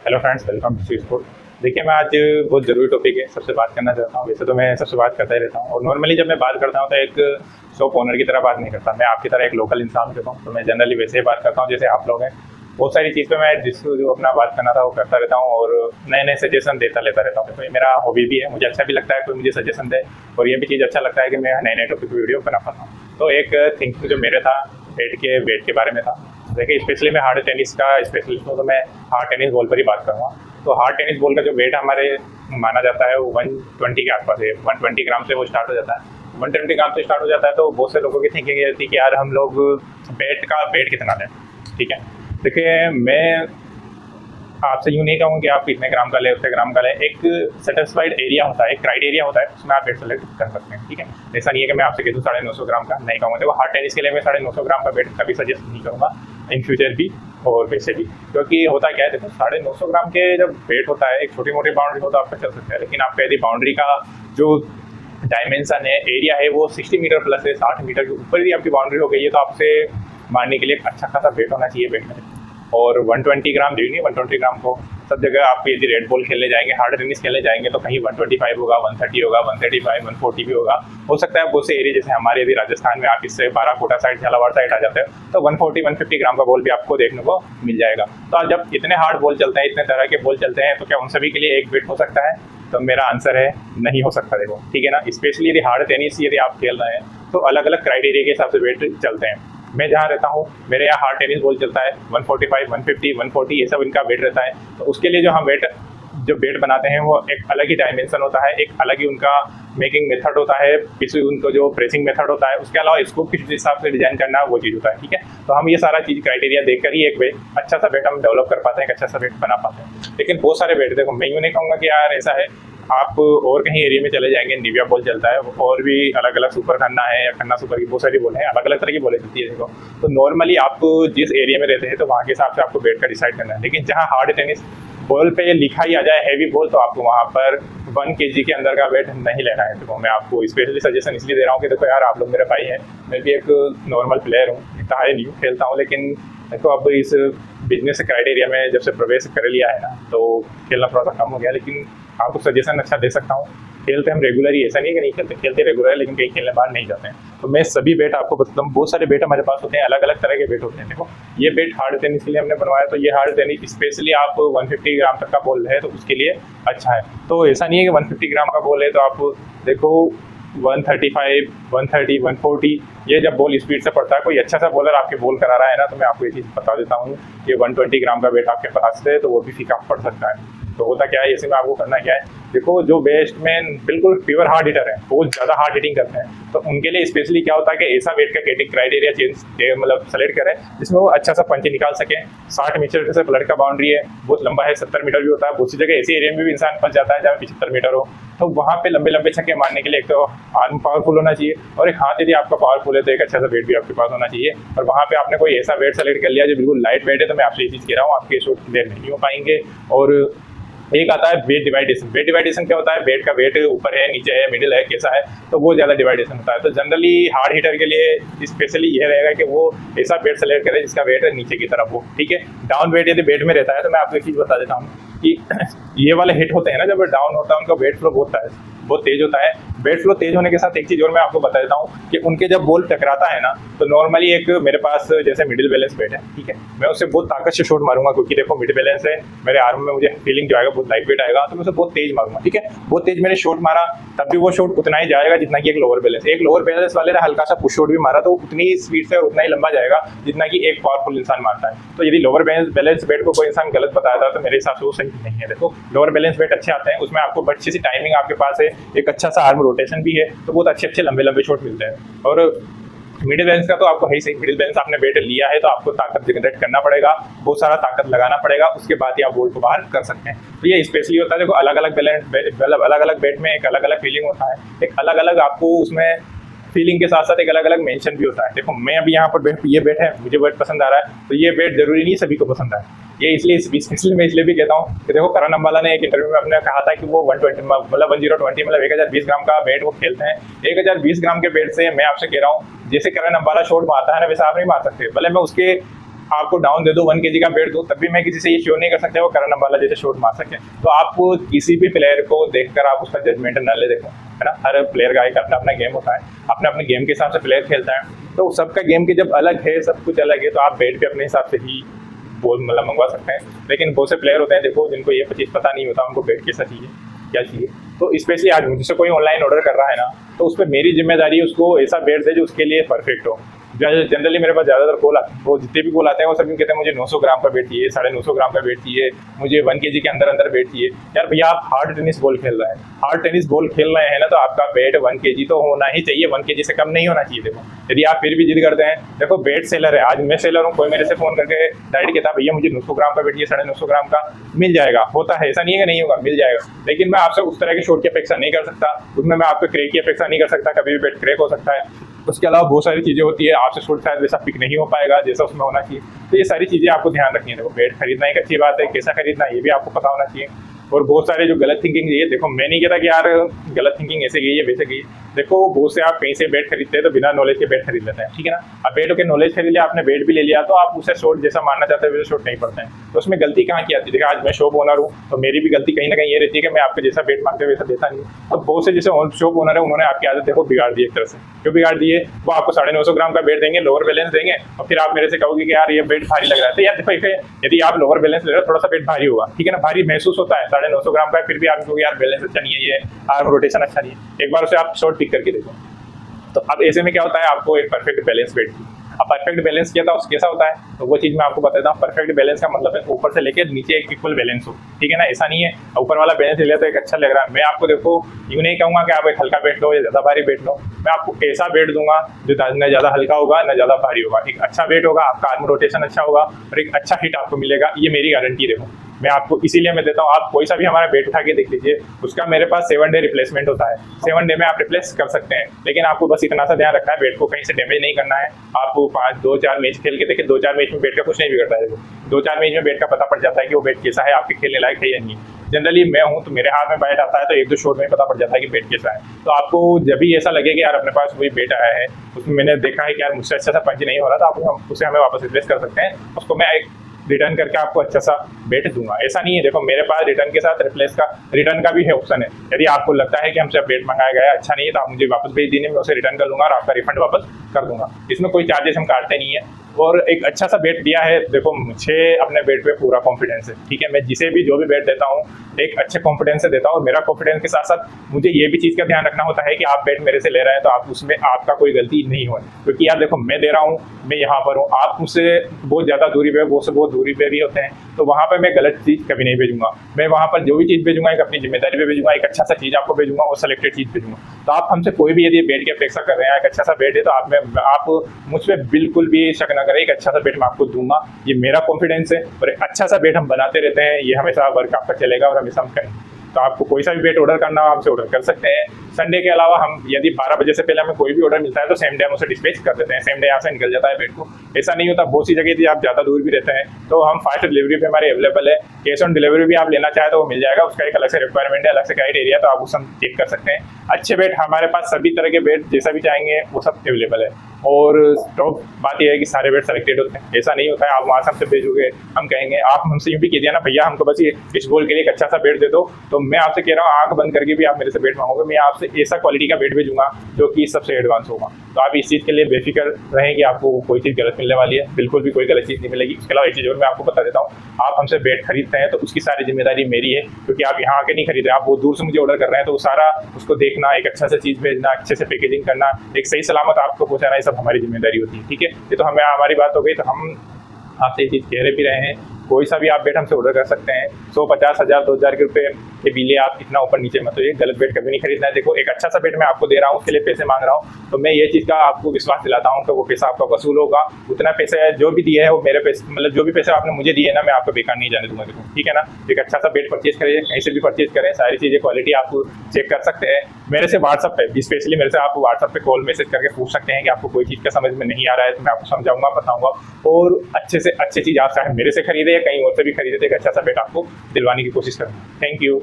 Hello friends, welcome to C sport. देखिए, मैं आज बहुत ज़रूरी टॉपिक है सबसे बात करना चाहता हूँ। वैसे तो मैं सबसे बात करता ही रहता हूँ और नॉर्मली जब मैं बात करता हूँ तो एक शॉप ओनर की तरह बात नहीं करता। मैं आपकी तरह एक लोकल इंसान होता हूँ, तो मैं जनरली वैसे ही बात करता हूँ जैसे आप लोग हैं। बहुत सारी चीज़ पे मैं जो अपना बात करना था वो करता रहता हूँ और नए नए सजेशन देता लेता रहता हूँ। तो ये मेरा हॉबी भी है, मुझे अच्छा भी लगता है कोई मुझे सजेशन दे, और ये भी चीज़ अच्छा लगता है कि मैं नए नए टॉपिक पर वीडियो बना पाता हूँ। तो एक थिंक जो मेरे था वेट के बारे में था। देखिए, स्पेशली मैं हार्ड टेनिस का स्पेशलिस्ट हूँ, तो मैं हार्ड टेनिस बॉल पर ही बात करूँगा। तो हार्ड टेनिस बॉल का जो वेट हमारे माना जाता है वो 120 के आसपास है। 120 ग्राम से वो स्टार्ट हो जाता है। 120 ग्राम से स्टार्ट हो जाता है तो बहुत से लोगों की थिंकिंग ये रहती है कि यार हम लोग वेट कितना लें। ठीक है, देखिए मैं आपसे यूँ नहीं कहूँगा कि आप इतने ग्राम का लें उतने ग्राम का लें। एक सेटिस्फाइड एरिया होता है, एक क्राइटेरिया होता है, उसमें आप वेट सेलेक्ट कर सकते हैं। ठीक है, ऐसा नहीं है कि मैं आपसे कह दूँ 950 ग्राम का, नहीं कहूँगा। देखो, हार्ड टेनिस के लिए मैं 950 ग्राम का वेट कभी सजेस्ट नहीं करूँगा इन फ्यूचर भी और वैसे भी, क्योंकि होता क्या है, देखो 950 ग्राम के जब वेट होता है, एक छोटी मोटी बाउंड्री हो तो आपका चल सकता है, लेकिन आपका यदि बाउंड्री का जो डायमेंशन है, एरिया है, वो 60 मीटर प्लस है, 60 मीटर के ऊपर भी आपकी बाउंड्री हो गई है, तो आपसे मारने के लिए अच्छा खासा वेट होना चाहिए वेट में। और 120 ग्राम नहीं, 120 ग्राम को सब जगह आप यदि रेड बॉल खेलने जाएंगे, हार्ड टेनिस खेलने जाएंगे, तो कहीं 125 होगा, 130 होगा, 135, 140 भी होगा। हो सकता है बहुत से एरिया जैसे हमारे यदि राजस्थान में आप इससे बाराकोटा साइड, झालावाड़ साइड आ जाते हैं तो 140, 150 ग्राम का बॉल भी आपको देखने को मिल जाएगा। तो जब इतने हार्ड बॉल चलते हैं, इतने तरह के बॉल चलते हैं, तो क्या उन सभी के लिए एक वेट हो सकता है? तो मेरा आंसर है नहीं हो सकता। देखो, ठीक है ना, स्पेशली यदि हार्ड टेनिस यदि आप खेल रहे हैं तो अलग अलग क्राइटेरिया के हिसाब से वेट चलते हैं। मैं जहाँ रहता हूँ, मेरे यहाँ हार्ड टेनिस बॉल चलता है 145, 150, 140, ये सब इनका वेट रहता है। तो उसके लिए जो वेट बनाते हैं वो एक अलग ही डायमेंशन होता है, एक अलग ही उनका मेकिंग मेथड होता है, किसी उनको जो प्रेसिंग मेथड होता है, उसके अलावा इसको किस हिसाब से डिजाइन करना है वो चीज़ होता है। ठीक है, तो हम ये सारा चीज़ क्राइटेरिया देखकर ही एक वेट अच्छा सा वेट हम डेवलप कर पाते हैं, एक अच्छा सा वेट बना पाते हैं। लेकिन बहुत सारे वेट, देखो मैं यूँ नहीं कहूँगा कि यार ऐसा है, आप और कहीं एरिया में चले जाएंगे, निविया बॉल चलता है, और भी अलग अलग सुपर खन्ना है या खन्ना सुपर की बहुत सारी बॉल है, अलग अलग तरह की बॉलें चलती है। देखो, तो नॉर्मली आप जिस एरिया में रहते हैं तो वहाँ के हिसाब से आपको वेट का डिसाइड करना है। लेकिन जहाँ हार्ड टेनिस बॉल पे लिखा ही आ जाए हैवी बॉल, तो आपको वहाँ पर 1 kg के अंदर का वेट नहीं लेना है। देखो, मैं आपको स्पेशली सजेशन इसलिए दे रहा हूँ कि देखो यार, आप लोग मेरे भाई हैं, मैं भी एक नॉर्मल प्लेयर हूँ, इतना हाई नहीं हूँ, खेलता हूँ, लेकिन देखो अब इस बिजनेस क्राइटेरिया में जब से प्रवेश कर लिया है ना, तो खेलना थोड़ा सा कम हो गया। लेकिन आपको सजेशन अच्छा दे सकता हूँ। खेलते हम रेगुलर ही, ऐसा नहीं कि नहीं खेलते, खेलते रेगुलर है, लेकिन कहीं खेलने बाहर नहीं जाते हैं। तो मैं सभी बेट आपको बताता हूँ, बहुत सारे बेट हमारे पास होते हैं, अलग अलग तरह के बेट होते हैं। देखो, ये बेट हार्ड टेनिस के लिए हमने बनवाया, तो ये हार्ड टेनिस स्पेशली आप 150 ग्राम तक का बॉल है तो उसके लिए अच्छा है। तो ऐसा नहीं है कि 150 ग्राम का बॉल है तो आप देखो 135, 130, 140, ये जब बॉल स्पीड से पड़ता है, कोई अच्छा सा बॉलर आपके बॉल करा रहा है ना, तो मैं आपको ये चीज़ बता देता हूँ कि 120 ग्राम का वेट आपके पास है तो वो भी फीका पड़ सकता है। तो होता क्या है, इसी में आपको करना क्या है, देखो जो बैट्समैन बिल्कुल प्योर हार्ड हिटर है, बहुत ज़्यादा हार्ड हिटिंग करते हैं, तो उनके लिए स्पेशली क्या होता है कि ऐसा वेट का क्राइटेरिया मतलब सेलेक्ट करें जिसमें वो अच्छा सा पंच निकाल सकें। 60 मीटर से ब्लड का बाउंड्री है, बहुत लंबा है, 70 मीटर भी होता है। बहुत सी जगह ऐसी एरिया में भी इंसान फंस जाता है जहाँ 75 मीटर हो, तो वहाँ पे लंबे लंबे छक्के मारने के लिए एक तो आर्म पावरफुल होना चाहिए, और एक हाथ यदि आपका पावरफुल है तो एक अच्छा सा वेट भी आपके पास होना चाहिए। और वहाँ पे आपने कोई ऐसा वेट सेलेक्ट कर लिया जो बिल्कुल लाइट वेट है, तो मैं आपसे ये चीज़ कह रहा हूँ, आपके शॉट क्लियर नहीं हो पाएंगे। और एक आता है वेट डिवाइडेशन। वेट डिवाइडेशन क्या होता है, वेट का वेट ऊपर है, नीचे है, मिडिल है, कैसा है, तो वो ज़्यादा डिवाइडेशन होता है। तो जनरली हार्ड हिटर के लिए स्पेशली ये रहेगा कि वो ऐसा वेट सेलेक्ट करे जिसका वेट नीचे की तरफ हो। ठीक है, डाउन वेट यदि वेट में रहता है तो मैं आपको एक चीज़ बता देता हूँ कि ये वाले हिट होते हैं ना, जब डाउन होता है उनका वेट फ्लो बहुत तेज होता है। वेट फ्लो तेज होने के साथ एक चीज़ और मैं आपको बता देता हूँ कि उनके जब बॉल टकराता है ना, तो नॉर्मली एक मेरे पास जैसे मिडिल बैलेंस वेट है, ठीक है, मैं उससे बहुत ताकत से शॉट मारूंगा, क्योंकि देखो मिडिल बैलेंस है, मेरे आर्म में मुझे फीलिंग जो आएगा बहुत लाइट वेट आएगा, तो मैं उसे बहुत तेज मारूंगा। ठीक है, बहुत तेज मैंने शॉट मारा तब भी वो शॉट उतना ही जाएगा जितना कि एक लोअर बैलेंस वाले ने हल्का सा पुश शॉट भी मारा तो उतनी ही स्पीड से और उतना ही लंबा जाएगा जितना कि एक पावरफुल इंसान मारता है। तो यदि लोअर बैलेंस वेट को कोई इंसान गलत बताया था तो मेरे हिसाब से वो सही नहीं है। देखो, लोअर बैलेंस वेट अच्छे आते हैं, उसमें आपको अच्छी सी टाइमिंग आपके पास है, एक अच्छा सा आर्म रोटेशन भी है, तो बहुत अच्छे लंबे शॉट मिलते हैं। और मिडिल बैलेंस का तो आपको है ही सही, मिडिल बैलेंस आपने वेट लिया है तो आपको ताकत जनरेट करना पड़ेगा, बहुत सारा ताकत लगाना पड़ेगा, उसके बाद ही आप बॉल को बाहर कर सकते हैं। तो ये स्पेशली होता है, देखो अलग अलग बैलेंस, अलग अलग बैट में एक अलग अलग फीलिंग होता है, एक अलग अलग आपको उसमें फीलिंग के साथ साथ एक अलग अलग मेंशन भी होता है। देखो, मैं अभी यहाँ पर ये बैट है, मुझे बैट पसंद आ रहा है, तो ये बैट जरूरी नहीं सभी को पसंद आए। ये इसलिए मैं इसलिए भी कहता हूँ कि देखो, करण अम्बाला ने एक इंटरव्यू में अपने कहा था कि वो 120 मतलब 1020 ग्राम का बैट वो खेलते हैं। 1020 ग्राम के बैट से मैं आपसे कह रहा हूँ, जैसे करण अम्बाला शॉट मारता है ना, वैसे आप नहीं मार सकते। भले मैं उसके आपको डाउन दे दूँ 1 kg का वेट दूँ, तब भी मैं किसी से ये श्योर नहीं कर सकता वो करन अम्बाला जैसे शॉट मार सके। तो आप किसी भी प्लेयर को देखकर आप उसका जजमेंट न ले, देखो है ना, हर प्लेयर का एक अपना अपना गेम होता है, अपने अपने गेम के हिसाब से प्लेयर खेलता है, तो सबका गेम के जब अलग है, सब कुछ अलग है, तो आप बैट पे अपने हिसाब से ही बॉल मतलब मंगवा सकते हैं। लेकिन बहुत से प्लेयर होते हैं देखो जिनको ये चीज़ पता नहीं होता उनको बैट कैसा चाहिए क्या चाहिए। तो स्पेशली आज मुझसे कोई ऑनलाइन ऑर्डर कर रहा है ना, तो उस पर मेरी जिम्मेदारी है उसको ऐसा बैट दे जो उसके लिए परफेक्ट हो। जनरली मेरे पास ज़्यादातर कॉल आते हैं, वो जितने भी कॉल आते हैं वो सभी कहते हैं मुझे 900 ग्राम का वेट चाहिए, 950 ग्राम का वेट चाहिए, मुझे 1 kg के अंदर अंदर वेट चाहिए। यार भैया आप हार्ड टेनिस बॉल खेल रहे हैं, हार्ड टेनिस बॉल खेल रहे हैं ना, तो आपका वेट 1 kg तो होना ही चाहिए, 1 kg से कम नहीं होना चाहिए। देखो यदि आप फिर भी जिद करते हैं, देखो वेट सेलर है, आज मैं सेलर हूँ, कोई मेरे से फ़ोन करके डायरेक्ट कहता भैया मुझे 900 ग्राम का वेट चाहिए, 950 ग्राम का, मिल जाएगा, होता है, ऐसा नहीं है कि नहीं होगा, मिल जाएगा। लेकिन मैं आपसे उस तरह के शॉट की अपेक्षा नहीं कर सकता, उसमें मैं आपको क्रैक की अपेक्षा नहीं कर सकता, कभी भी वेट क्रैक हो सकता है। उसके अलावा बहुत सारी चीज़ें होती है, आपसे शॉट शायद वैसा पिक नहीं हो पाएगा जैसा उसमें होना चाहिए। तो ये सारी चीज़ें आपको ध्यान रखनी है। देखो बैट खरीदना एक अच्छी बात है, कैसा खरीदना ये भी आपको पता होना चाहिए। और बहुत सारे जो गलत थिंकिंग ये देखो, मैं नहीं कहता कि यार गलत थिंकिंग ऐसे गई है वैसे गई। देखो बहुत से आप कहीं से बैट खरीदते हैं तो बिना नॉलेज के बैट खरीद लेते हैं, ठीक है ना। अब बैट के नॉलेज खरीद लिया, आपने बैट भी ले लिया, तो आप उसे शॉट जैसा मारना चाहते हैं वैसे शॉट नहीं पड़ते हैं। तो उसमें गलती कहाँ की आती है? देखिए आज मैं शॉप ओनर हूँ, तो मेरी भी गलती कहीं ना कहीं ये रहती है कि मैं आपको जैसा बैट मांगते हैं वैसा देता नहीं। तो बहुत से जैसे शॉप ओनर है उन्होंने आपकी आदत देखो बिगाड़ दी एक तरह से। क्यों बिगाड़ दिए? वो आपको 950 ग्राम का बैट देंगे, लोअर बैलेंस देंगे, और फिर आप मेरे से कहोगे कि यार ये बैट भारी लग रहा है। तो यार देखो यदि आप लोअर बैलेंस ले रहे हो थोड़ा सा बैट भारी होगा, ठीक है ना, भारी महसूस होता है, 950 ग्राम का, फिर भी आप यार बैलेंस अच्छा नहीं है, ये आर्म रोटेशन अच्छा नहीं है, एक बार उसे आप शॉट पिक करके देखो। तो अब ऐसे में क्या होता है, आपको एक परफेक्ट बैलेंस बैट की। अब परफेक्ट बैलेंस किया था उसके कैसा होता है, तो वो चीज़ मैं आपको बताता हूँ। परफेक्ट बैलेंस का मतलब है ऊपर से लेकर नीचे एक इक्वल बैलेंस हो, ठीक है ना। ऐसा नहीं है ऊपर वाला बैलेंस ले लिया तो एक अच्छा लग रहा है। मैं आपको देखो यूँ नहीं कहूँगा कि आप एक हल्का बैट लो या ज़्यादा भारी बैट लो, मैं आपको ऐसा बैट दूंगा जो न ज़्यादा हल्का होगा न ज़्यादा भारी होगा, एक अच्छा बैट होगा, आपका आर्म रोटेशन अच्छा होगा और एक अच्छा हिट आपको मिलेगा, ये मेरी गारंटी। देखो मैं आपको इसीलिए मैं देता हूँ, आप कोई सा भी हमारा बैट उठा के देख लीजिए, उसका मेरे पास 7 डे रिप्लेसमेंट होता है। 7 डे में आप रिप्लेस कर सकते हैं, लेकिन आपको बस इतना सा ध्यान रखना है बैट को कहीं से डैमेज नहीं करना है। आपको 2-4 मैच खेल के देखिए, 2-4 मैच में बैट का कुछ नहीं बिगड़ता है। 2-4 मैच में बैट का पता पड़ जाता है कि वो बैट कैसा है, आपके खेलने लायक है या नहीं। जनरली मैं हूँ तो मेरे हाथ में बैट आता है तो 1-2 शॉट में पता पड़ जाता है कि बैट कैसा है। तो आपको जब भी ऐसा लगे कि यार अपने पास वही बैट आया है, उसमें मैंने देखा है कि यार मुझसे अच्छा सा पंच नहीं हो रहा, तो आप उसे हमें वापस रिप्लेस कर सकते हैं, उसको मैं एक रिटर्न करके आपको अच्छा सा बैट दूंगा। ऐसा नहीं है, देखो मेरे पास रिटर्न के साथ रिटर्न का भी है ऑप्शन है। यदि आपको लगता है कि हमसे बैट मंगाया गया है अच्छा नहीं है तो आप मुझे वापस भेज दीजिए, मैं उसे रिटर्न कर लूँगा और आपका रिफंड वापस कर दूंगा। इसमें कोई चार्जेस हम काटते नहीं है। और एक अच्छा सा बैट दिया है, देखो मुझे अपने बैट पे पूरा कॉन्फिडेंस है, ठीक है। मैं जिसे भी जो भी बैट देता हूँ एक अच्छे कॉन्फिडेंस से देता हूँ, और मेरा कॉन्फिडेंस के साथ साथ मुझे ये भी चीज़ का ध्यान रखना होता है कि आप बैट मेरे से ले रहे हैं तो आप उसमें आपका कोई गलती नहीं हो। क्योंकि यार देखो मैं दे रहा हूँ, मैं यहाँ पर हूँ, आप मुझसे बहुत ज़्यादा दूरी पे, वो से बहुत दूरी पे भी होते हैं, तो वहाँ पर मैं गलत चीज़ कभी नहीं भेजूंगा। मैं वहाँ पर जो भी चीज़ भेजूंगा एक अपनी जिम्मेदारी पे भेजूंगा, एक अच्छा सा चीज़ आपको भेजूंगा और सेलेक्टेड चीज़ भेजूंगा। तो आप हमसे कोई भी यदि बैट की अपेक्षा कर रहे हैं, एक अच्छा सा बैट है, तो आप मुझ पर बिल्कुल भी शक न करें, एक अच्छा सा बैट आपको दूंगा, ये मेरा कॉन्फिडेंस है। और एक अच्छा सा बैट हम बनाते रहते हैं, ये हमेशा वर्क आपका चलेगा और हमेशा हम करेंगे। तो आपको कोई सा भी बैट ऑर्डर करना हो हमसे ऑर्डर कर सकते हैं। संडे के अलावा हम यदि 12 बजे से पहले हमें कोई भी ऑर्डर मिलता है तो सेम डे हम उसे डिस्पैच कर देते हैं, सेम डे यहाँ से निकल जाता है बैट को। ऐसा नहीं होता, बहुत सी जगह थी आप ज़्यादा दूर भी रहते हैं तो हम फास्ट डिलीवरी पे हमारे अवेलेबल है। कैश ऑन डिलीवरी भी आप लेना चाहें तो वो मिल जाएगा, उसका एक अलग से रिक्वायरमेंट है, अलग से क्राइटेरिया, तो आप उसे हम चेक कर सकते हैं। अच्छे बैट हमारे पास सभी तरह के बैट जैसा भी चाहेंगे वो सब अवेलेबल है। और टॉप बात यह है कि सारे बैट सेलेक्टेड होते हैं, ऐसा नहीं होता है आप वहाँ से हमसे भेजोगे, हम कहेंगे आप हमसे यूँ भी कह दिया ना भैया हमको बस ये इस बॉल के लिए एक अच्छा सा बैट दे दो, तो मैं आपसे कह रहा हूँ आंख बंद करके भी आप मेरे से बैट मांगोगे, मैं आपसे ऐसा क्वालिटी का बैट भेजूंगा जो कि सबसे एडवांस होगा। तो आप इस चीज़ के लिए बेफिक्र रहें कि आपको कोई चीज़ गलत मिलने वाली है, बिल्कुल भी कोई गलत चीज़ नहीं मिलेगी। इसके अलावा एक चीज़ और मैं आपको बता देता हूँ, आप हमसे बैट खरीदते हैं तो उसकी सारी जिम्मेदारी मेरी है, क्योंकि आप यहाँ आके नहीं खरीद रहे, आप बहुत दूर से मुझे ऑर्डर कर रहे हैं, तो वो सारा उसको देखना, एक अच्छा सा चीज़ भेजना, अच्छे से पैकेजिंग करना, एक सही सलामत आपको पहुँचाना, ये सब हमारी जिम्मेदारी होती है, ठीक है। ये तो हमें हमारी बात हो गई, तो हम आपसे ये चीज़ कह रहे भी रहे हैं, कोई सा भी आप बैट हमसे ऑर्डर कर सकते हैं। 150, 1000, 2000 के रुपये के बिल आप इतना ऊपर नीचे मत होइए, गलत बैट कभी नहीं खरीदना है। देखो एक अच्छा सा बैट मैं आपको दे रहा हूँ, उसके लिए पैसे मांग रहा हूँ, तो मैं ये चीज़ का आपको विश्वास दिलाता हूँ कि वो पैसा आपका वसूल होगा। उतना पैसे जो भी दिए है वो मेरे पैसे, मतलब जो भी पैसे आपने मुझे दिए ना, मैं आपको बेकार नहीं जाने दूंगा। देखो ठीक है ना, एक अच्छा सा बैट परचेज करिए, कहीं से भी परचेज करें, सारी चीज़ें क्वालिटी आप चेक कर सकते हैं। मेरे से व्हाट्सअप पे, स्पेशली मेरे से आप व्हाट्सअप पे कॉल मैसेज करके पूछ सकते हैं कि आपको कोई चीज़ का समझ में नहीं आ रहा है, तो मैं आपको समझाऊंगा, बताऊंगा, और अच्छे से अच्छी चीज़ आप चाहे मेरे से खरीदे या कहीं और से भी खरीदे, एक अच्छा सा बैट आपको दिलवाने की कोशिश करूँगा। Thank you.